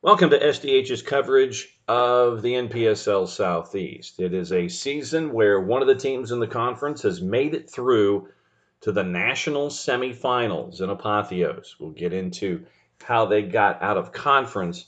Welcome to SDH's coverage of the NPSL Southeast. It is a season where one of the teams in the conference has made it through to the national semifinals in Apotheos. We'll get into how they got out of conference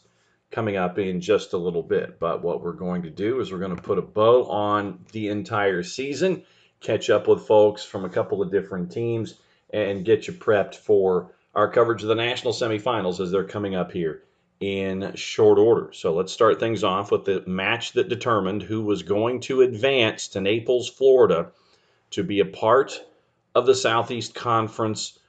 coming up in just a little bit. But what we're going to do is we're going to put a bow on the entire season, catch up with folks from a couple of different teams, and get you prepped for our coverage of the national semifinals as they're coming up here in short order. So let's start things off with the match that determined who was going to advance to Naples, Florida, to be a part of the Southeast Conference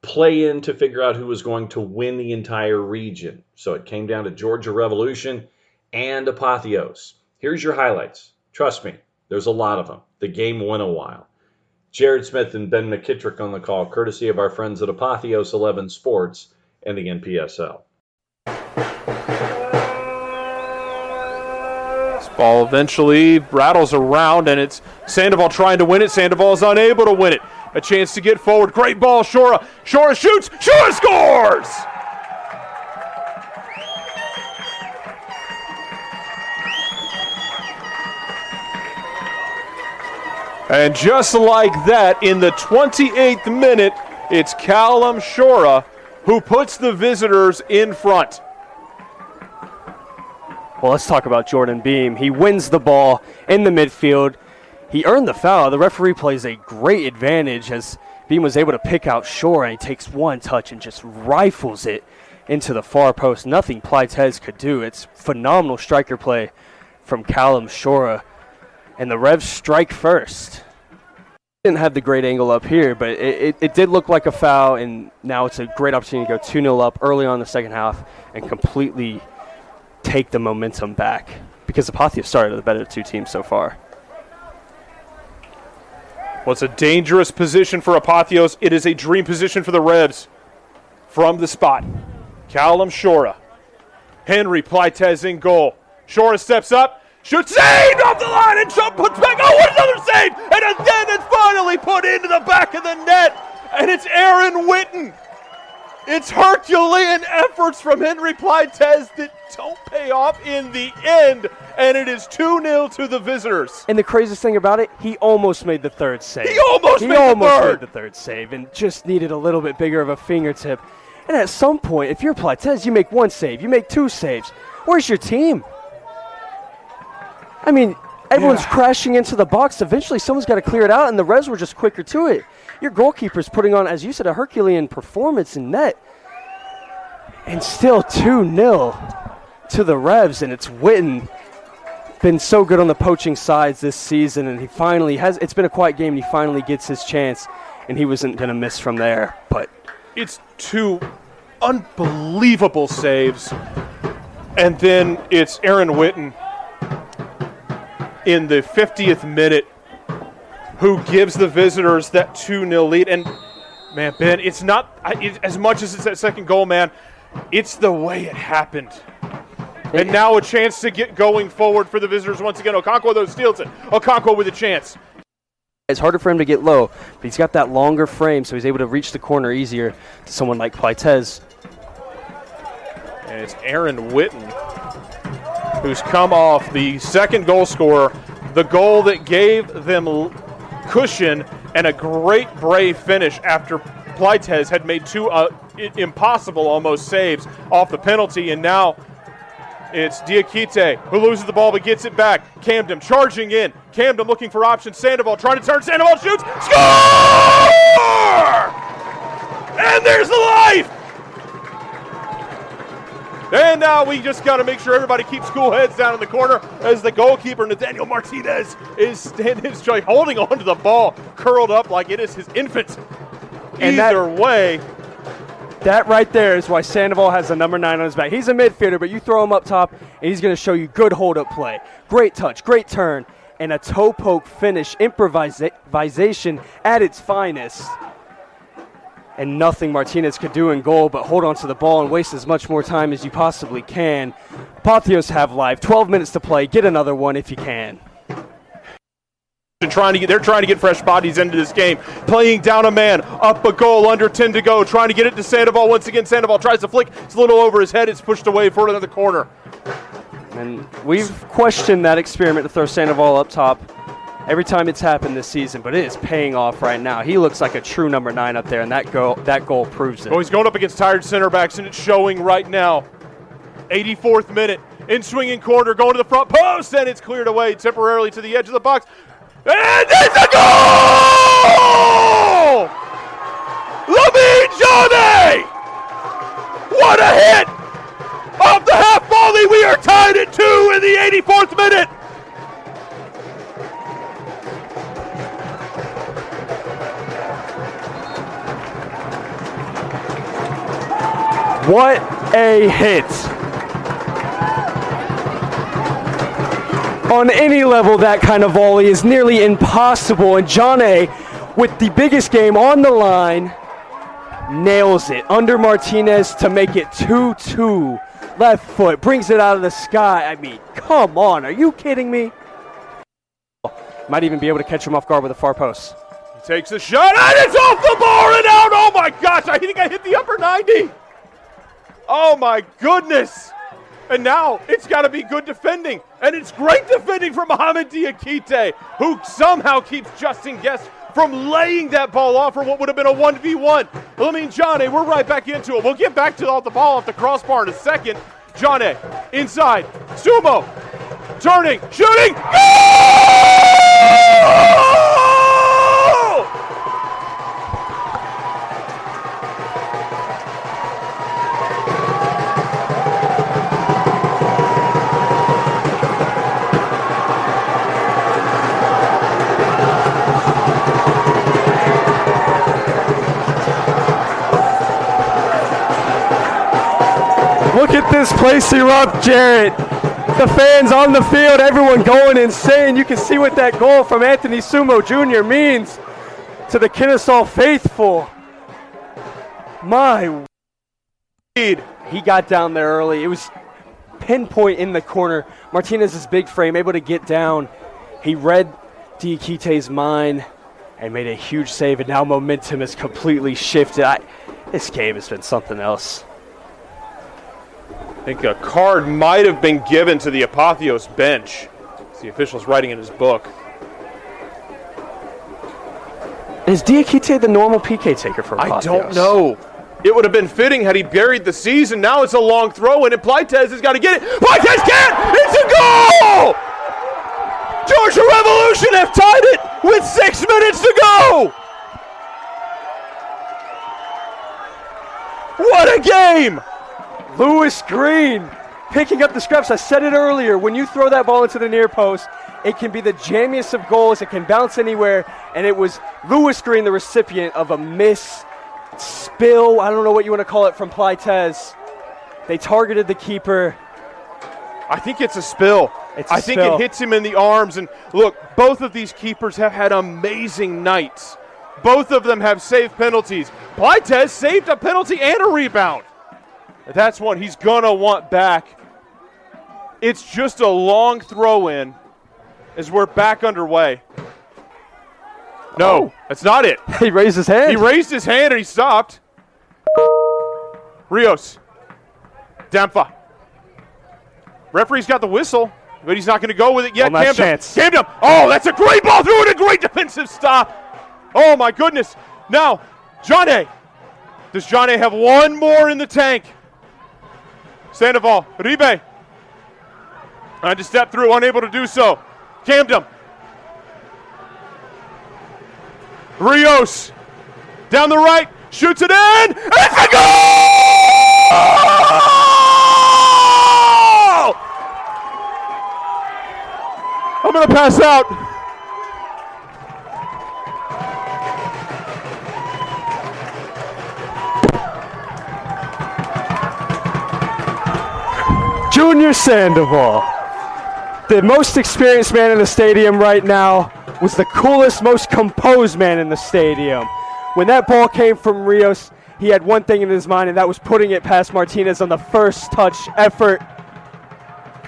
play-in to figure out who was going to win the entire region. So it came down to Georgia Revolution and Apotheos. Here's your highlights. Trust me, there's a lot of them. The game went a while. Jared Smith and Ben McKittrick on the call, courtesy of our friends at Apotheos 11 Sports and the NPSL. Ball eventually rattles around, and it's Sandoval trying to win it. Sandoval is unable to win it. A chance to get forward. Great ball, Shora. Shora shoots. Shora scores! And just like that, in the 28th minute, it's Callum Shora who puts the visitors in front. Well, let's talk about Jordan Beam. He wins the ball in the midfield. He earned the foul. The referee plays a great advantage as Beam was able to pick out Shora, and he takes one touch and just rifles it into the far post. Nothing Plytez could do. It's phenomenal striker play from Callum Shora. And the Revs strike first. Didn't have the great angle up here, but it did look like a foul, and now it's a great opportunity to go 2-0 up early on in the second half and completely take the momentum back, because Apotheos started the better two teams so far. Well, it's a dangerous position for Apotheos. It is a dream position for the Revs. From the spot, Callum Shora. Henry Plytez in goal. Shora steps up, shoots, saved off the line, and Trump puts back. Oh, what another save! And then it's finally put into the back of the net, and it's Aaron Witten. It's Herculean efforts from Henry Plytez that don't pay off in the end, and it is 2-0 to the visitors. And the craziest thing about it, he almost made the third save. He almost made the third save and just needed a little bit bigger of a fingertip. And at some point, if you're Plytez, you make one save, you make two saves. Where's your team? I mean, everyone's crashing into the box. Eventually, someone's got to clear it out, and the Revs were just quicker to it. Your goalkeeper's putting on, as you said, a Herculean performance in net. And still 2-0 to the Revs, and it's Witten. Been so good on the poaching sides this season, and he finally has. It's been a quiet game, and he finally gets his chance, and he wasn't going to miss from there. But it's two unbelievable saves, and then it's Aaron Witten in the 50th minute who gives the visitors that 2-0 lead. And, man, Ben, it's not as much as it's that second goal, man. It's the way it happened. And now a chance to get going forward for the visitors once again. Okonkwo, though, steals it. Okonkwo with a chance. It's harder for him to get low, but he's got that longer frame, so he's able to reach the corner easier to someone like Plytez. And it's Aaron Witten who's come off the second goal scorer, the goal that gave them cushion and a great brave finish after Plytez had made two impossible almost saves off the penalty, and now it's Diakite who loses the ball but gets it back. Camden charging in. Camden looking for options. Sandoval trying to turn. Sandoval shoots. Score! And there's the life! And now we just got to make sure everybody keeps cool heads down in the corner as the goalkeeper, Nathaniel Martinez, is standing straight, holding on to the ball, curled up like it is his infant. And either way, that right there is why Sandoval has the number 9 on his back. He's a midfielder, but you throw him up top, and he's going to show you good hold-up play. Great touch, great turn, and a toe poke finish, improvisation at its finest. And nothing Martinez could do in goal but hold on to the ball and waste as much more time as you possibly can. Apotheos have live, 12 minutes to play. Get another one if you can. They're trying to get fresh bodies into this game. Playing down a man, up a goal, under 10 to go. Trying to get it to Sandoval once again. Sandoval tries to flick. It's a little over his head. It's pushed away for another corner. And we've questioned that experiment to throw Sandoval up top every time it's happened this season, but it is paying off right now. He looks like a true number 9 up there, and that goal proves it. Oh, he's going up against tired center backs, and it's showing right now. 84th minute. In swinging corner, going to the front post, and it's cleared away temporarily to the edge of the box. And it's a goal! Lamine Johnny! What a hit! Off the half volley, we are tied at 2 in the 84th minute. What a hit! On any level, that kind of volley is nearly impossible, and Johnny, with the biggest game on the line, nails it under Martinez to make it 2-2. Left foot, brings it out of the sky. I mean, come on, are you kidding me? Might even be able to catch him off guard with a far post. He takes a shot, and it's off the bar and out! Oh my gosh, I think I hit the upper 90! Oh my goodness! And now it's got to be good defending. And it's great defending from Mohamed Diakite, who somehow keeps Justin Guest from laying that ball off for what would have been a 1v1. Lamine Johnny, we're right back into it. We'll get back to the ball off the crossbar in a second. Johnny, inside. Sumo, turning, shooting. Goal! Look at this place erupt, Jarrett. The fans on the field, everyone going insane. You can see what that goal from Anthony Sumo Jr. means to the Kennesaw faithful. My lead. He got down there early. It was pinpoint in the corner. Martinez's big frame, able to get down. He read Diakite's mind and made a huge save, and now momentum has completely shifted. This game has been something else. I think a card might have been given to the Apotheos bench. It's the official's writing in his book. Is Diakite the normal PK taker for Apotheos? I don't know. It would have been fitting had he buried the season. Now it's a long throw in, and Pleites has got to get it. Pleites can't! It's a goal! Georgia Revolution have tied it with 6 minutes to go! What a game! Lewis Green picking up the scraps. I said it earlier. When you throw that ball into the near post, it can be the jammiest of goals. It can bounce anywhere. And it was Lewis Green, the recipient of a spill. I don't know what you want to call it from Pleites. They targeted the keeper. I think it's a spill. I think it hits him in the arms. And look, both of these keepers have had amazing nights. Both of them have saved penalties. Pleites saved a penalty and a rebound. That's one he's going to want back. It's just a long throw in as we're back underway. No, that's not it. He raised his hand. He raised his hand and he stopped. Rios. Dampa. Referee's got the whistle, but he's not going to go with it yet. One last chance. Camden. Oh, that's a great ball through and a great defensive stop. Oh, my goodness. Now, Johnny. Does Johnny have one more in the tank? Sandoval, Ribe. Trying to step through, unable to do so. Camden. Rios. Down the right, shoots it in. It's a goal! I'm going to pass out. Junior Sandoval, the most experienced man in the stadium right now, was the coolest, most composed man in the stadium. When that ball came from Rios, he had one thing in his mind, and that was putting it past Martinez on the first touch effort.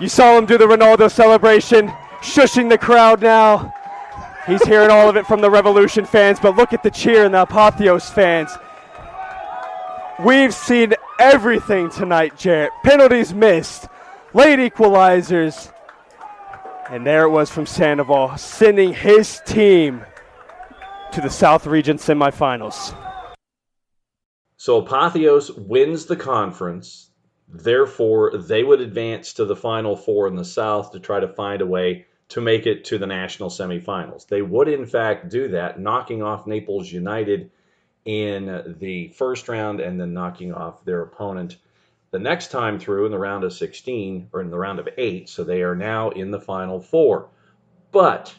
You saw him do the Ronaldo celebration, shushing the crowd now. He's hearing all of it from the Revolution fans, but look at the cheer in the Apotheos fans. We've seen everything tonight, Jarrett. Penalties missed, late equalizers, and there it was from Sandoval, sending his team to the South Region semifinals. So Apotheos wins the conference. Therefore, they would advance to the Final Four in the South to try to find a way to make it to the national semifinals. They would, in fact, do that, knocking off Naples United in the first round and then knocking off their opponent the next time through in the round of 16, or in the round of 8. So they are now in the Final Four. But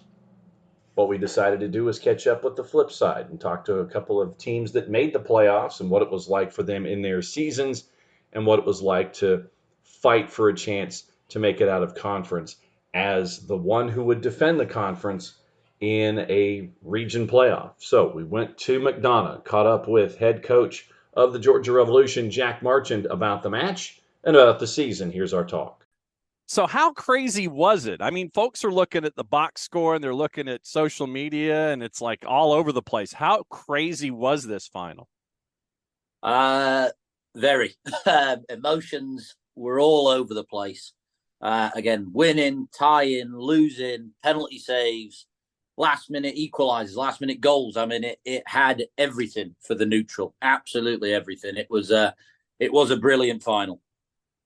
what we decided to do was catch up with the flip side and talk to a couple of teams that made the playoffs and what it was like for them in their seasons and what it was like to fight for a chance to make it out of conference as the one who would defend the conference in a region playoff. So we went to McDonough, caught up with head coach of the Georgia Revolution, Jack Marchant, about the match and about the season. Here's our talk. So how crazy was it? I mean, folks are looking at the box score and they're looking at social media and it's like all over the place. How crazy was this final? Very. Emotions were all over the place. Again, winning, tying, losing, penalty saves, last minute equalizers, last minute goals. I mean, it had everything for the neutral. Absolutely everything. It was a brilliant final.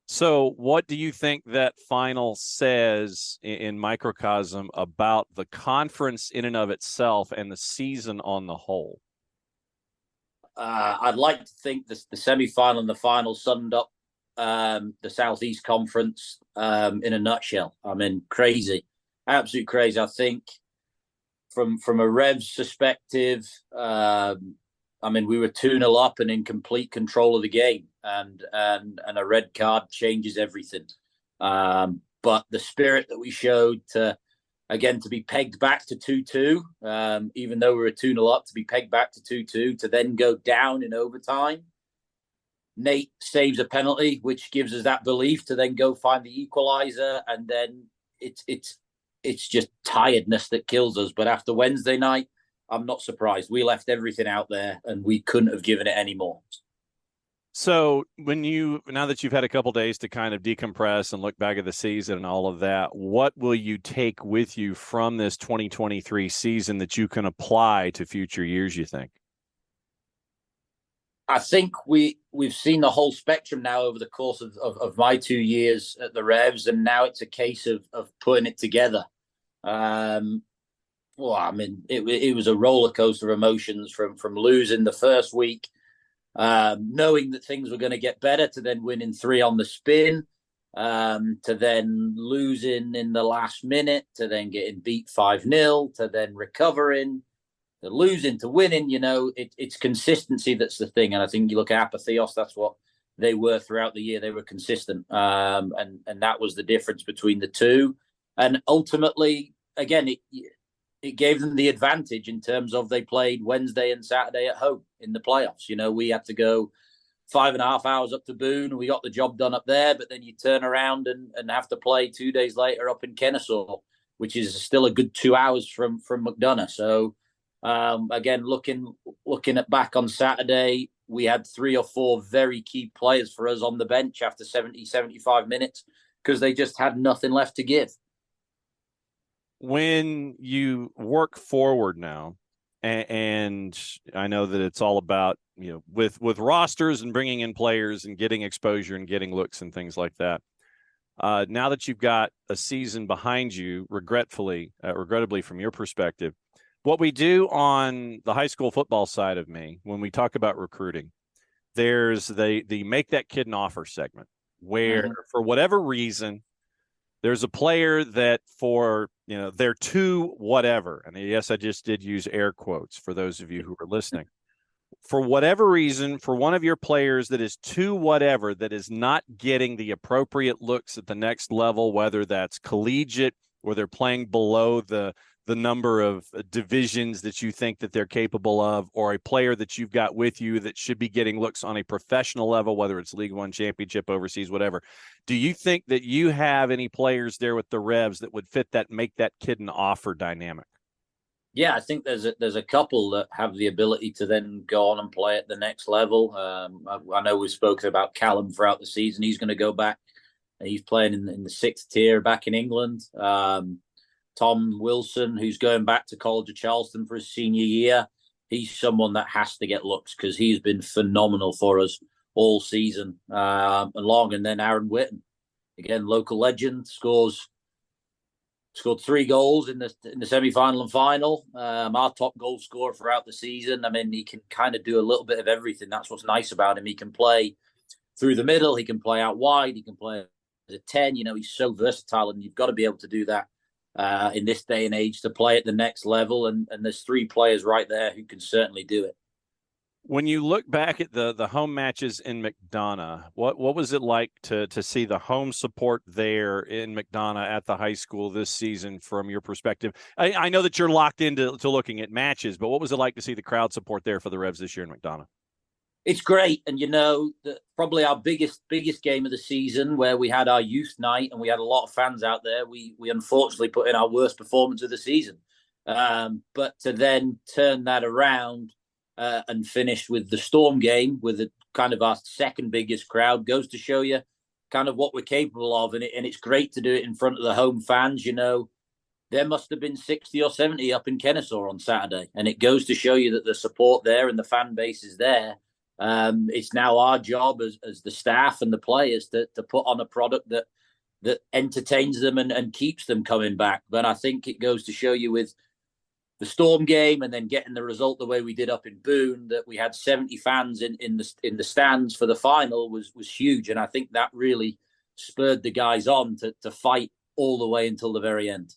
So what do you think that final says in microcosm about the conference in and of itself and the season on the whole? I'd like to think the semi-final and the final summed up the Southeast Conference in a nutshell. I mean, crazy, absolute crazy. I think from a Revs perspective, I mean, we were 2-0 up and in complete control of the game, and a red card changes everything. But the spirit that we showed to be pegged back to 2-2, even though we were 2-0 up, to be pegged back to 2-2, to then go down in overtime. Nate saves a penalty, which gives us that belief to then go find the equalizer, and then it's just tiredness that kills us. But after Wednesday night, I'm not surprised. We left everything out there, and we couldn't have given it any more. So now that you've had a couple days to kind of decompress and look back at the season and all of that, what will you take with you from this 2023 season that you can apply to future years, you think? I think we've seen the whole spectrum now over the course of my 2 years at the Revs, and now it's a case of putting it together. Well, I mean, it was a roller coaster of emotions from losing the first week, knowing that things were going to get better, to then winning 3 on the spin, to then losing in the last minute, to then getting beat 5-0, to then recovering, to losing, to winning. You know, it's consistency that's the thing. And I think you look at Apotheos, that's what they were throughout the year. They were consistent. And that was the difference between the two. And ultimately, again, it gave them the advantage in terms of they played Wednesday and Saturday at home in the playoffs. You know, we had to go 5.5 hours up to Boone, and we got the job done up there. But then you turn around and have to play 2 days later up in Kennesaw, which is still a good 2 hours from McDonough. So again, looking at back on Saturday, we had 3 or 4 very key players for us on the bench after 70, 75 minutes because they just had nothing left to give. When you work forward now, and I know that it's all about, you know, with rosters and bringing in players and getting exposure and getting looks and things like that. Now that you've got a season behind you, regrettably from your perspective, what we do on the high school football side of me, when we talk about recruiting, there's the make that kid an offer segment where for whatever reason, there's a player that for, you know, they're too whatever. And yes, I just did use air quotes for those of you who are listening. For whatever reason, for one of your players that is too whatever, that is not getting the appropriate looks at the next level, whether that's collegiate or they're playing below the number of divisions that you think that they're capable of, or a player that you've got with you that should be getting looks on a professional level, whether it's League One championship, overseas, whatever. Do you think that you have any players there with the Revs that would fit that make that kid an offer dynamic? Yeah, I think there's a couple that have the ability to then go on and play at the next level. I know we've spoken about Callum throughout the season. He's going to go back. He's playing in the 6th tier back in England. Tom Wilson, who's going back to College of Charleston for his senior year, he's someone that has to get looks because he's been phenomenal for us all season long. And then Aaron Witten, again, local legend, scored 3 goals in the semi-final and final. Our top goal scorer throughout the season. I mean, he can kind of do a little bit of everything. That's what's nice about him. He can play through the middle. He can play out wide. He can play as a 10. You know, he's so versatile, and you've got to be able to do that in this day and age to play at the next level. And there's 3 players right there who can certainly do it. When you look back at the home matches in McDonough, what was it like to see the home support there in McDonough at the high school this season from your perspective? I know that you're locked into looking at matches, but what was it like to see the crowd support there for the Revs this year in McDonough? It's great. And, you know, probably our biggest game of the season where we had our youth night and we had a lot of fans out there, we unfortunately put in our worst performance of the season. But to then turn that around and finish with the Storm game with a kind of our second biggest crowd goes to show you kind of what we're capable of. And it's great to do it in front of the home fans. You know, there must have been 60 or 70 up in Kennesaw on Saturday. And it goes to show you that the support there and the fan base is there. It's now our job as the staff and the players to put on a product that entertains them and keeps them coming back. But I think it goes to show you with the Storm game and then getting the result the way we did up in Boone, that we had 70 fans in the stands for the final was huge. And I think that really spurred the guys on to fight all the way until the very end.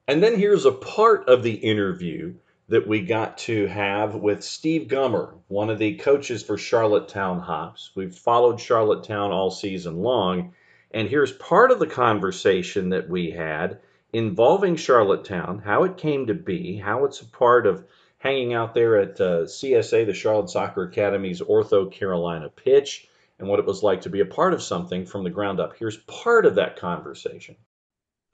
And then here's a part of the interview that we got to have with Steve Gummer, one of the coaches for Charlottetown Hops. We've followed Charlottetown all season long, and here's part of the conversation that we had involving Charlottetown, how it came to be, how it's a part of hanging out there at CSA, the Charlotte Soccer Academy's Ortho Carolina pitch, and what it was like to be a part of something from the ground up. Here's part of that conversation.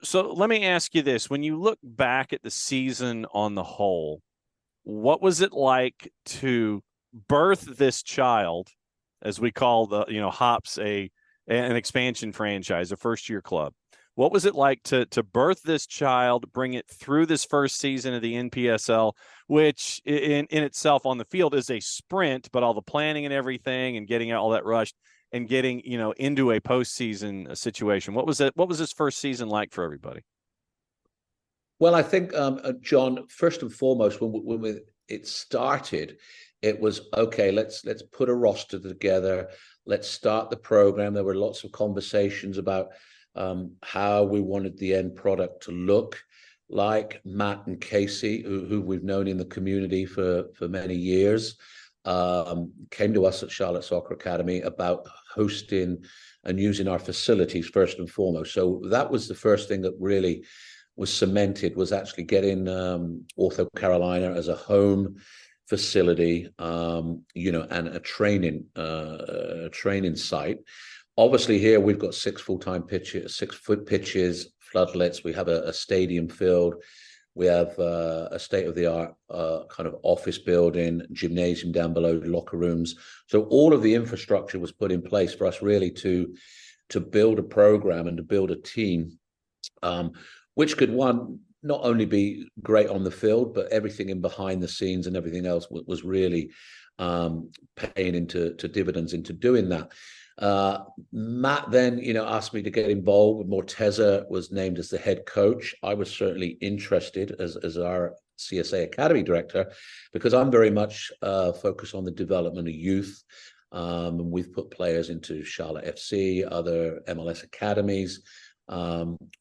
So let me ask you this. When you look back at the season on the whole, what was it like to birth this child, as we call the Hops an expansion franchise, a first-year club? What was it like to birth this child, bring it through this first season of the NPSL, which in itself on the field is a sprint, but all the planning and everything and getting all that rushed and getting into a postseason situation? What was this first season like for everybody? Well, I think, John, first and foremost, when it started, it was, okay, let's put a roster together. Let's start the program. There were lots of conversations about how we wanted the end product to look like. Matt and Casey, who we've known in the community for many years, came to us at Charlotte Soccer Academy about hosting and using our facilities first and foremost. So that was the first thing that really was cemented, was actually getting Ortho Carolina as a home facility, and a training site. Obviously, here we've got 6 full-time pitches, 6-foot pitches, floodlights. We have a stadium field. We have a state-of-the-art kind of office building, gymnasium down below, locker rooms. So all of the infrastructure was put in place for us really to build a program and to build a team, which could, one, not only be great on the field, but everything in behind the scenes and everything else was really paying into dividends into doing that. Matt then, asked me to get involved. Morteza was named as the head coach. I was certainly interested as our CSA Academy director, because I'm very much focused on the development of youth. And we've put players into Charlotte FC, other MLS academies,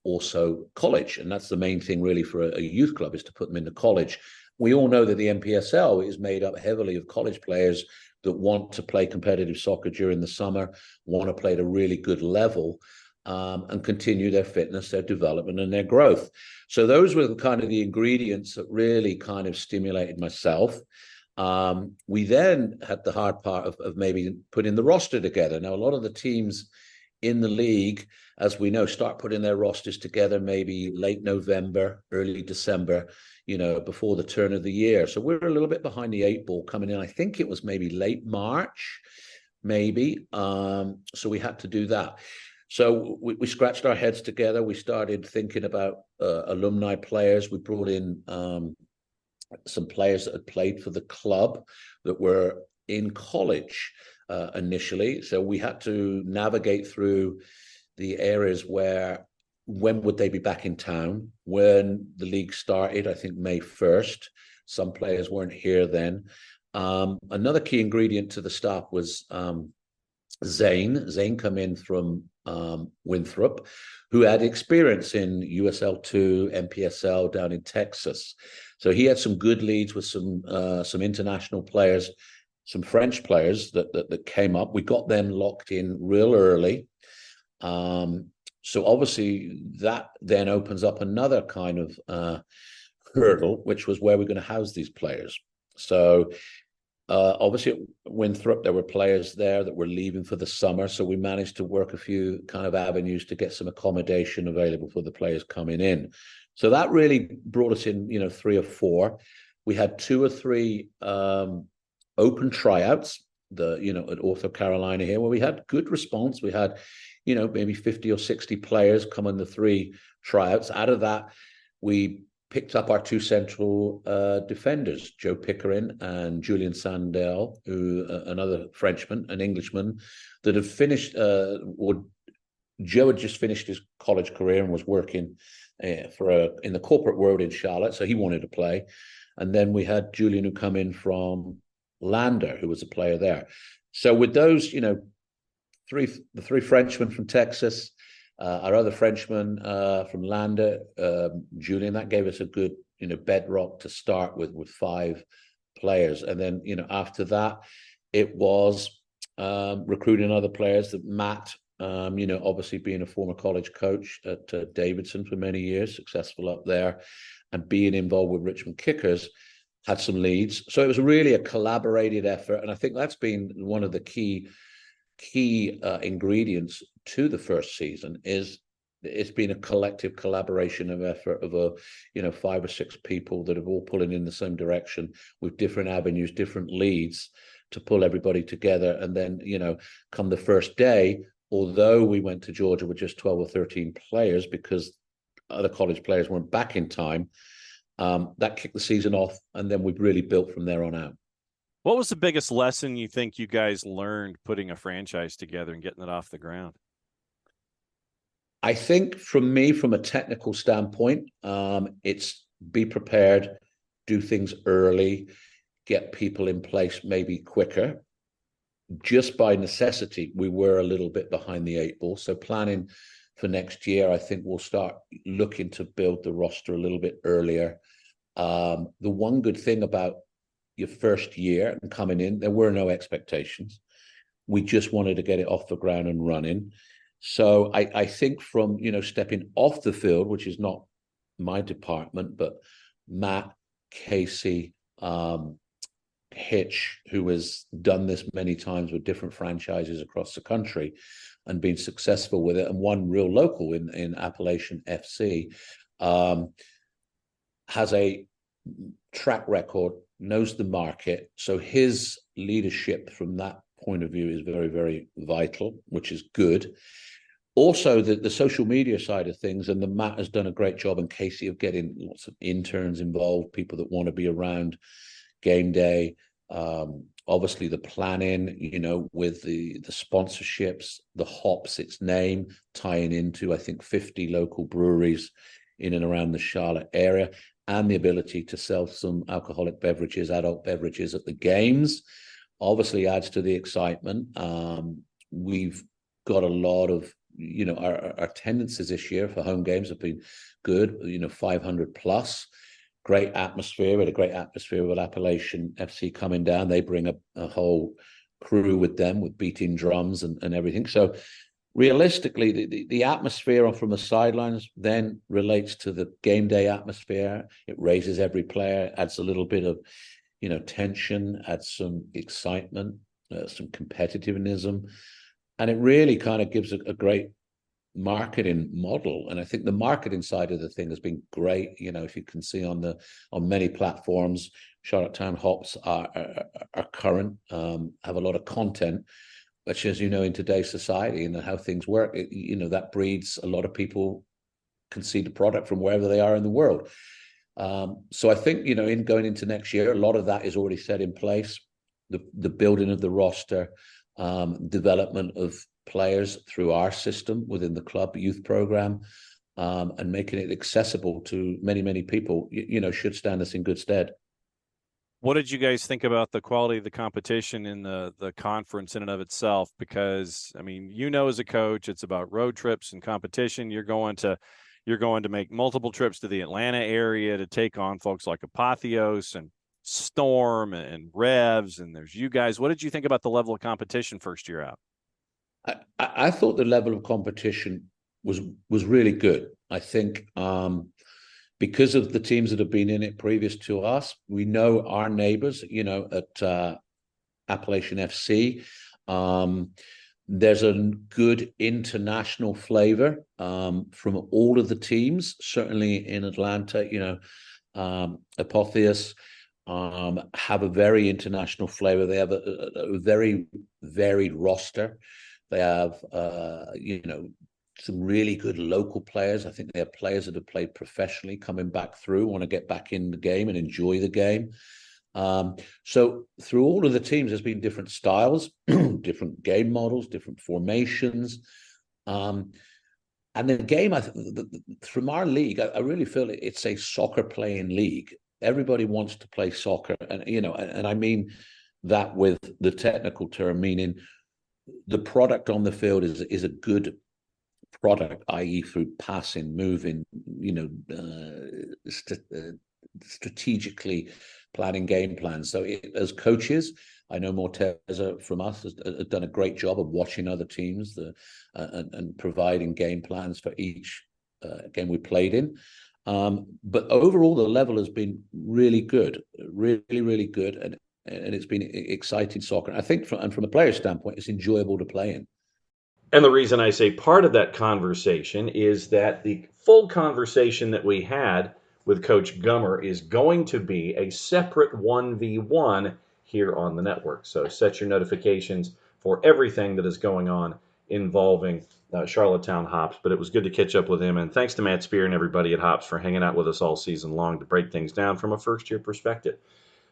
also college. And that's the main thing really for a youth club, is to put them into college. We all know that the NPSL is made up heavily of college players that want to play competitive soccer during the summer, want to play at a really good level, and continue their fitness, their development, and their growth. So those were kind of the ingredients that really kind of stimulated myself. We then had the hard part of maybe putting the roster together. Now, a lot of the teams in the league, as we know, start putting their rosters together maybe late November, early December, before the turn of the year. So we're a little bit behind the 8 ball coming in. I think it was maybe late March, maybe. So we had to do that. So we scratched our heads together. We started thinking about alumni players. We brought in some players that had played for the club that were in college initially. So we had to navigate through the areas where, when would they be back in town? When the league started, I think May 1st. Some players weren't here then. Another key ingredient to the staff was Zane. Zane come in from Winthrop, who had experience in USL2, NPSL down in Texas. So he had some good leads with some international players, some French players that came up. We got them locked in real early. So obviously that then opens up another kind of hurdle, which was where we're going to house these players. So obviously at Winthrop, there were players there that were leaving for the summer. So we managed to work a few kind of avenues to get some accommodation available for the players coming in. So that really brought us in, 3 or 4. We had 2 or 3 open tryouts, at Ortho Carolina here, where we had good response. We had, maybe 50 or 60 players come on the 3 tryouts. Out of that, we picked up our 2 central defenders, Joe Pickering and Julian Sandel, who another Frenchman, an Englishman, that had finished, Joe had just finished his college career and was working in the corporate world in Charlotte, so he wanted to play. And then we had Julian, who come in from Lander, who was a player there. So with those, the 3 Frenchmen from Texas, our other Frenchman from Lander, Julian, that gave us a good, bedrock to start with 5 players. And then, after that, it was recruiting other players. That Matt, obviously being a former college coach at Davidson for many years, successful up there, and being involved with Richmond Kickers, had some leads. So it was really a collaborated effort. And I think that's been one of the key ingredients to the first season. Is it's been a collective collaboration of effort of 5 or 6 people that are all pulling in the same direction with different avenues, different leads to pull everybody together. And then, come the first day, although we went to Georgia with just 12 or 13 players because other college players weren't back in time, that kicked the season off, and then we've really built from there on out. What was the biggest lesson you think you guys learned putting a franchise together and getting it off the ground? I think from a technical standpoint, it's be prepared, do things early, get people in place maybe quicker. Just by necessity, we were a little bit behind the 8 ball. So planning for next year, I think we'll start looking to build the roster a little bit earlier. The one good thing about your first year and coming in, there were no expectations. We just wanted to get it off the ground and running. So I think from, stepping off the field, which is not my department, but Matt, Casey, Hitch, who has done this many times with different franchises across the country and been successful with it, and one real local in Appalachian FC, has a track record, knows the market. So his leadership from that point of view is very, very vital, which is good. Also, the social media side of things, and the Matt has done a great job, and Casey, of getting lots of interns involved, people that want to be around game day. Obviously the planning, with the sponsorships, the hops, its name, tying into, I think, 50 local breweries in and around the Charlotte area, and the ability to sell some alcoholic beverages, adult beverages at the games, obviously adds to the excitement. We've got a lot of, our attendances this year for home games have been good, 500 plus. Great atmosphere. We had a great atmosphere with Appalachian FC coming down. They bring a whole crew with them with beating drums and everything. So realistically, the atmosphere from the sidelines then relates to the game day atmosphere. It raises every player, adds a little bit of, tension, adds some excitement, some competitiveness. And it really kind of gives a great marketing model. And I think the marketing side of the thing has been great. If you can see on many platforms, Charlottetowne Hops are current, have a lot of content, which, as you know, in today's society and how things work, that breeds a lot of people can see the product from wherever they are in the world. So I think, in going into next year, a lot of that is already set in place. The building of the roster, development of players through our system within the club youth program, and making it accessible to many, many people, should stand us in good stead. What did you guys think about the quality of the competition in the conference in and of itself? Because, I mean, as a coach, it's about road trips and competition. You're going to make multiple trips to the Atlanta area to take on folks like Apotheos and Storm and Revs, and there's you guys. What did you think about the level of competition first year out? I thought the level of competition was really good. I think because of the teams that have been in it previous to us, we know our neighbors, at Appalachian FC. There's a good international flavor from all of the teams, certainly in Atlanta. Apotheos have a very international flavor. They have a very varied roster. They have, some really good local players. I think they have players that have played professionally coming back through, want to get back in the game and enjoy the game. So through all of the teams, there's been different styles, different game models, different formations. And the game, from our league, I really feel it's a soccer playing league. Everybody wants to play soccer. And I mean that with the technical term, meaning the product on the field is a good product, i.e. through passing, moving, strategically planning game plans. So as coaches, I know Morteza from us has done a great job of watching other teams and providing game plans for each game we played in. But overall, the level has been really good, really, really good. And it's been exciting soccer. I think from a player standpoint, it's enjoyable to play in. And the reason I say part of that conversation is that the full conversation that we had with Coach Gummer is going to be a separate 1v1 here on the network. So set your notifications for everything that is going on involving Charlottetown Hops. But it was good to catch up with him. And thanks to Matt Spear and everybody at Hops for hanging out with us all season long to break things down from a first-year perspective.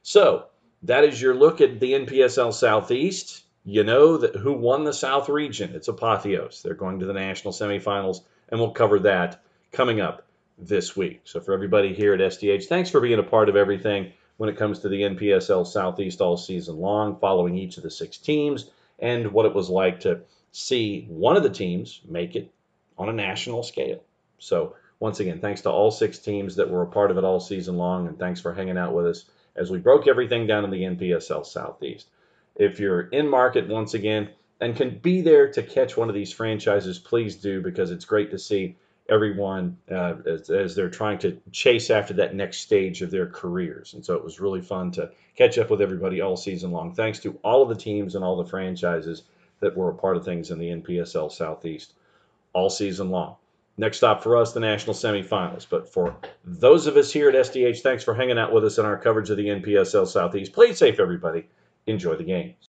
So that is your look at the NPSL Southeast. You know that who won the South region. It's Apotheos. They're going to the national semifinals, and we'll cover that coming up this week. So for everybody here at SDH, thanks for being a part of everything when it comes to the NPSL Southeast all season long, following each of the 6 teams and what it was like to see one of the teams make it on a national scale. So once again, thanks to all 6 teams that were a part of it all season long, and thanks for hanging out with us as we broke everything down in the NPSL Southeast. If you're in market once again and can be there to catch one of these franchises, please do, because it's great to see everyone as they're trying to chase after that next stage of their careers. And so it was really fun to catch up with everybody all season long. Thanks to all of the teams and all the franchises that were a part of things in the NPSL Southeast all season long. Next stop for us, the national semifinals. But for those of us here at SDH, thanks for hanging out with us in our coverage of the NPSL Southeast. Play it safe, everybody. Enjoy the games.